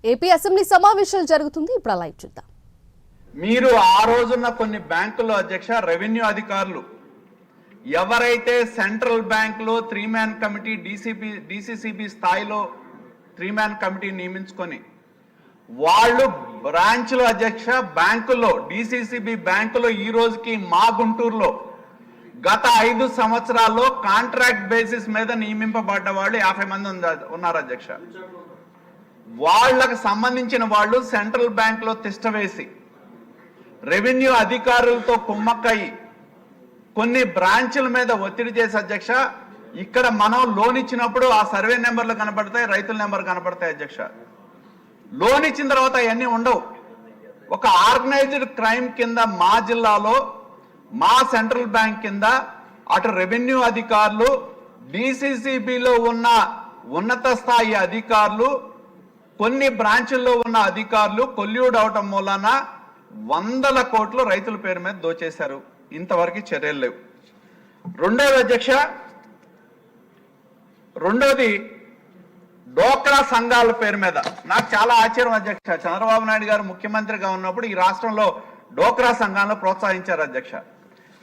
AP assembly సమావేశాలు జరుగుతుంది, ఇప్పుడు లైవ్ చూద్దాం. మీరు ఆ రోజున్న కొన్ని బ్యాంకుల్లో అధ్యక్ష రెవెన్యూ అధికారులు ఎవరైతే సెంట్రల్ బ్యాంకులో 3-man కమిటీ డిసిసిబి స్థాయిలో 3-man కమిటీ నియమించుకొని వాళ్ళు బ్రాంచ్లో అధ్యక్ష బ్యాంకుల్లో డిసిసిబి బ్యాంకులో ఈ రోజుకి మా గుంటూరులో గత 5 సంవత్సరాల్లో కాంట్రాక్ట్ బేసిస్ మీద నియమింపబడ్డ వాళ్ళు 50 మంది ఉన్నారు అధ్యక్ష. వాళ్లకు సంబంధించిన వాళ్ళు సెంట్రల్ బ్యాంక్ లో తిష్టవేసి రెవెన్యూ అధికారులతో కుమ్మక్కయి కొన్ని బ్రాంచ్ల మీద ఒత్తిడి చేసి అధ్యక్ష ఇక్కడ మనం లోన్ ఇచ్చినప్పుడు ఆ సర్వే నెంబర్లు కనపడతాయి, రైతుల నెంబర్ కనపడతాయి అధ్యక్ష. లోన్ ఇచ్చిన తర్వాత అవన్నీ ఉండవు. ఒక ఆర్గనైజ్డ్ క్రైమ్ కింద మా జిల్లాలో మా సెంట్రల్ బ్యాంక్ కింద అటు రెవెన్యూ అధికారులు డిసిసిబిలో ఉన్న ఉన్నత స్థాయి అధికారులు కొన్ని బ్రాంచుల్లో ఉన్న అధికారులు కొల్యూడ్ అవటం మూలాన 100 కోట్లు రైతుల పేరు మీద దోచేశారు. ఇంతవరకు చర్యలు లేవు. రెండోది డోక్రా సంఘాల పేరు మీద నాకు చాలా ఆశ్చర్యం అధ్యక్ష. చంద్రబాబు నాయుడు గారు ముఖ్యమంత్రిగా ఉన్నప్పుడు ఈ రాష్ట్రంలో డోక్రా సంఘాలను ప్రోత్సహించారు అధ్యక్ష.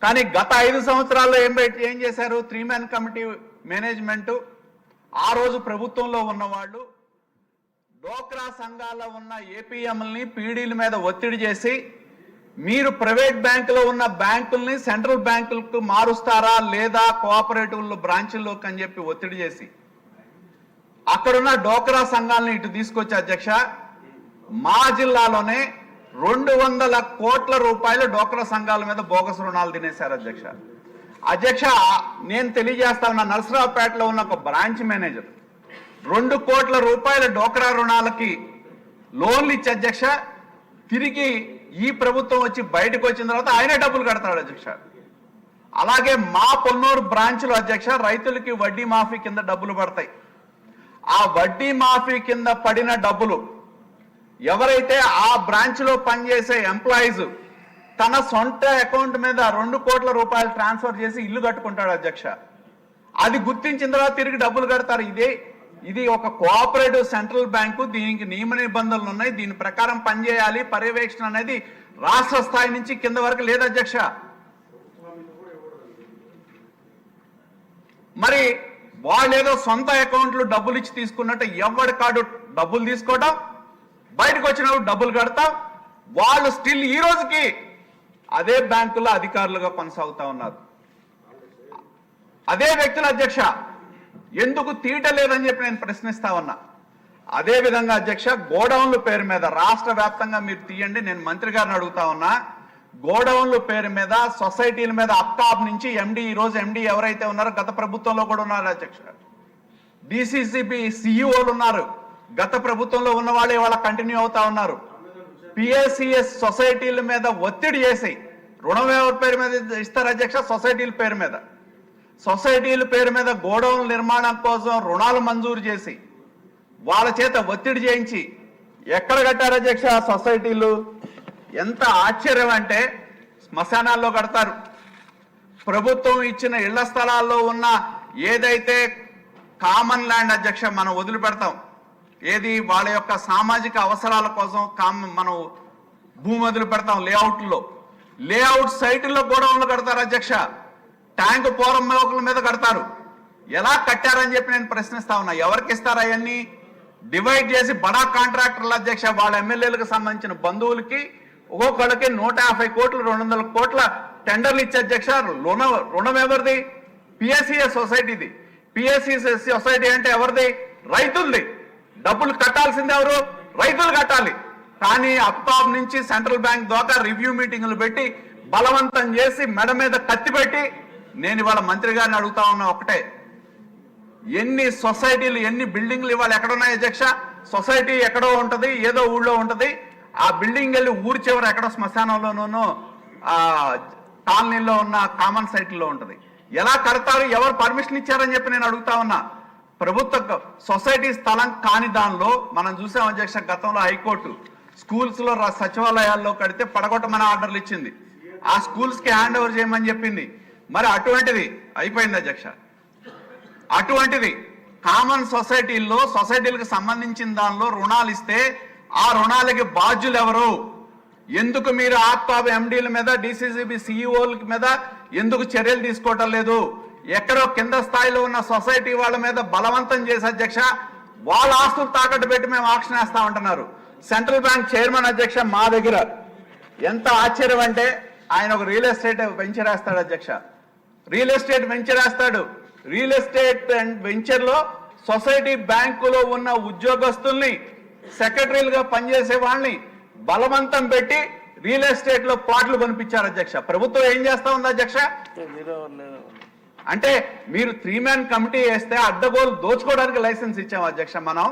కానీ గత 5 సంవత్సరాల్లో ఏం చేశారు? 3-man కమిటీ మేనేజ్మెంట్ ఆ రోజు ప్రభుత్వంలో ఉన్నవాళ్ళు డోక్రా సంఘాల్లో ఉన్న ఏపీఎంలని పీడీల మీద ఒత్తిడి చేసి మీరు ప్రైవేట్ బ్యాంకులో ఉన్న బ్యాంకుల్ని సెంట్రల్ బ్యాంకులకు మారుస్తారా లేదా కోఆపరేటివ్ బ్రాంచుల్లోకి అని చెప్పి ఒత్తిడి చేసి అక్కడున్న డోక్రా సంఘాలను ఇటు తీసుకొచ్చి అధ్యక్ష మా జిల్లాలోనే 200 కోట్ల రూపాయలు డోక్రా సంఘాల మీద బోగస్ రుణాలు తినేశారు అధ్యక్ష. నేను తెలియజేస్తా ఉన్న నరసరావుపేటలో ఉన్న ఒక బ్రాంచ్ మేనేజర్ 2 కోట్ల రూపాయల డోక్రా రుణాలకి లోన్లు ఇచ్చి అధ్యక్ష తిరిగి ఈ ప్రభుత్వం వచ్చి బయటకు వచ్చిన తర్వాత ఆయనే డబ్బులు కడతాడు అధ్యక్ష. అలాగే మా పొన్నూరు బ్రాంచ్లో అధ్యక్ష రైతులకి వడ్డీ మాఫీ కింద డబ్బులు పడతాయి. ఆ వడ్డీ మాఫీ కింద పడిన డబ్బులు ఎవరైతే ఆ బ్రాంచ్లో పనిచేసే ఎంప్లాయీస్ తన సొంత అకౌంట్ మీద 2 కోట్ల రూపాయలు ట్రాన్స్ఫర్ చేసి ఇల్లు కట్టుకుంటాడు అధ్యక్ష. అది గుర్తించిన తర్వాత తిరిగి డబ్బులు కడతారు. ఇది ఒక కోఆపరేటివ్ సెంట్రల్ బ్యాంకు, దీనికి నియమ నిబంధనలు ఉన్నాయి, దీని ప్రకారం పనిచేయాలి. పర్యవేక్షణ అనేది రాష్ట్ర స్థాయి నుంచి కింద వరకు లేదు అధ్యక్ష. మరి వాళ్ళేదో సొంత అకౌంట్లు డబ్బులు ఇచ్చి తీసుకున్నట్టు ఎవరి కాడు డబ్బులు తీసుకోవడం, బయటకు వచ్చినప్పుడు డబ్బులు కడతాం. వాళ్ళు స్టిల్ ఈ రోజుకి అదే బ్యాంకులో అధికారులుగా కొనసాగుతా ఉన్నారు. అదే వ్యక్తుల అధ్యక్ష ఎందుకు తీయటలేదని చెప్పి నేను ప్రశ్నిస్తా ఉన్నా. అదే విధంగా అధ్యక్ష గోడౌన్ల పేరు మీద రాష్ట్ర వ్యాప్తంగా మీరు తీయండి. నేను మంత్రి గారిని అడుగుతా ఉన్నా, గోడౌన్ల పేరు మీద సొసైటీల మీద అప్టాప్ నుంచి ఎండి ఈ రోజు ఎండి ఎవరైతే ఉన్నారో గత ప్రభుత్వంలో కూడా ఉన్నారు అధ్యక్ష. డిసిసిబి సిఇఓలు ఉన్నారు, గత ప్రభుత్వంలో ఉన్న వాళ్ళే వాళ్ళ కంటిన్యూ అవుతా ఉన్నారు. పిఎస్సిఎస్ సొసైటీల మీద ఒత్తిడి చేసి రుణం ఎవరి పేరు మీద ఇస్తారు అధ్యక్ష? సొసైటీల పేరు మీద గోడౌన్ల నిర్మాణం కోసం రుణాలు మంజూరు చేసి వాళ్ళ చేత ఒత్తిడి చేయించి ఎక్కడ కట్టారు అధ్యక్ష సొసైటీలు? ఎంత ఆశ్చర్యం అంటే శ్మశానాల్లో కడతారు. ప్రభుత్వం ఇచ్చిన ఇళ్ల స్థలాల్లో ఉన్న ఏదైతే కామన్ ల్యాండ్ అధ్యక్ష మనం వదిలిపెడతాం, ఏది వాళ్ళ యొక్క సామాజిక అవసరాల కోసం మనం భూమి వదిలిపెడతాం లేఅవుట్ సైట్లో గోడౌన్లు కడతారు అధ్యక్ష. ట్యాంక్ పోరం మోకల మీద కడతారు. ఎలా కట్టారని చెప్పి నేను ప్రశ్నిస్తా ఉన్నా. ఎవరికి ఇస్తారు? అవన్నీ డివైడ్ చేసి బడా కాంట్రాక్టర్ల అధ్యక్ష వాళ్ళ ఎమ్మెల్యేలకు సంబంధించిన బంధువులకి ఒక్కొక్కళ్ళకి 150 కోట్లు 200 కోట్ల టెండర్లు ఇచ్చే అధ్యక్ష. రుణం ఎవరిది? పిఎస్సిఎస్ సొసైటీది. పిఎస్సిఎస్ సొసైటీ అంటే ఎవరిది? రైతులది. డబ్బులు కట్టాల్సింది ఎవరు? రైతులు కట్టాలి. కానీ అప్టాప్ నుంచి సెంట్రల్ బ్యాంక్ ద్వారా రివ్యూ మీటింగులు పెట్టి బలవంతం చేసి మెడ మీద కత్తి పెట్టి నేను ఇవాళ మంత్రి గారిని అడుగుతా ఉన్నా ఒకటే, ఎన్ని సొసైటీలు ఎన్ని బిల్డింగ్లు ఇవాళ ఎక్కడున్నాయి అధ్యక్ష? సొసైటీ ఎక్కడో ఉంటుంది, ఏదో ఊళ్ళో ఉంటుంది. ఆ బిల్డింగ్ వెళ్ళి ఊరి చివర ఎక్కడో శ్మశానంలోనూ కాలనీలో ఉన్న కామన్ సైట్లో ఉంటుంది. ఎలా కడతారు? ఎవరు పర్మిషన్ ఇచ్చారని చెప్పి నేను అడుగుతా ఉన్నా. ప్రభుత్వ సొసైటీ స్థలం కాని దానిలో మనం చూసాం అధ్యక్ష. గతంలో హైకోర్టు స్కూల్స్ లో సచివాలయాల్లో కడితే పడగొట్టమని ఆర్డర్లు ఇచ్చింది. ఆ స్కూల్స్ కి హ్యాండ్ ఓవర్ చేయమని చెప్పింది. మరి అటువంటిది అయిపోయింది అధ్యక్ష. అటువంటిది కామన్ సొసైటీలకు సంబంధించిన దానిలో రుణాలు ఇస్తే ఆ రుణాలకి బాధ్యులు ఎవరు? ఎందుకు మీరు ఆప్కాబ్ ఎండీల మీద, డిసిసిబి సిఇఓల మీద ఎందుకు చర్యలు తీసుకోవటం లేదు? ఎక్కడో కింద స్థాయిలో ఉన్న సొసైటీ వాళ్ళ మీద బలవంతం చేసి అధ్యక్ష వాళ్ళ ఆస్తులు తాకట్టు పెట్టి మేము ఆక్షన్ వేస్తా ఉంటున్నారు. సెంట్రల్ బ్యాంక్ చైర్మన్ అధ్యక్ష మా దగ్గర ఎంత ఆశ్చర్యం అంటే ఆయన ఒక రియల్ ఎస్టేట్ వెంచర్ వేస్తాడు అధ్యక్ష. రియల్ ఎస్టేట్ వెంచర్ వేస్తాడు. రియల్ ఎస్టేట్ అండ్ వెంచర్ లో సొసైటీ బ్యాంకులో ఉన్న ఉద్యోగస్తుల్ని, సెక్రటరీలుగా పనిచేసే వాళ్ళని బలవంతం పెట్టి రియల్ ఎస్టేట్ లో ప్లాట్లు కొనిపించారు అధ్యక్ష. ప్రభుత్వం ఏం చేస్తా ఉంది అధ్యక్ష? అంటే మీరు 3 మ్యాన్ కమిటీ వేస్తే అడ్డగోలు దోచుకోవడానికి లైసెన్స్ ఇచ్చాం అధ్యక్ష మనం.